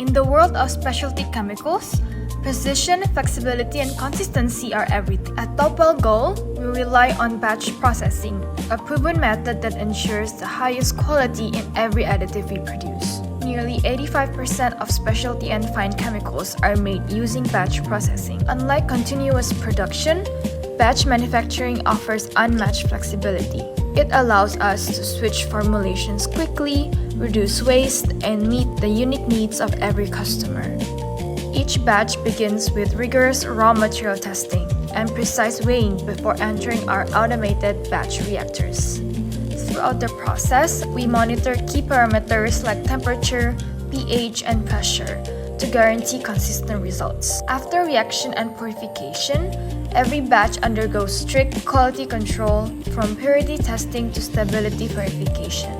In the world of specialty chemicals, precision, flexibility, and consistency are everything. At Topwellgoal, we rely on batch processing, a proven method that ensures the highest quality in every additive we produce. Nearly 85% of specialty and fine chemicals are made using batch processing. Unlike continuous production, batch manufacturing offers unmatched flexibility. It allows us to switch formulations quickly, reduce waste, and meet the unique needs of every customer. Each batch begins with rigorous raw material testing and precise weighing before entering our automated batch reactors. Throughout the process, we monitor key parameters like temperature, pH, and pressure to guarantee consistent results. After reaction and purification, every batch undergoes strict quality control from purity testing to stability verification.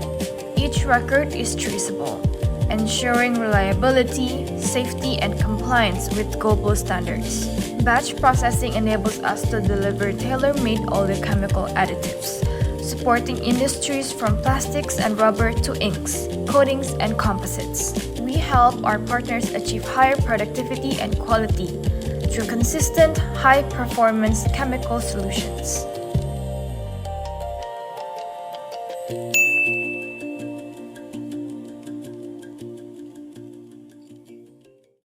Each record is traceable, ensuring reliability, safety, and compliance with global standards. Batch processing enables us to deliver tailor-made oleochemical additives, supporting industries from plastics and rubber to inks, coatings, and composites. We help our partners achieve higher productivity and quality through consistent, high-performance chemical solutions.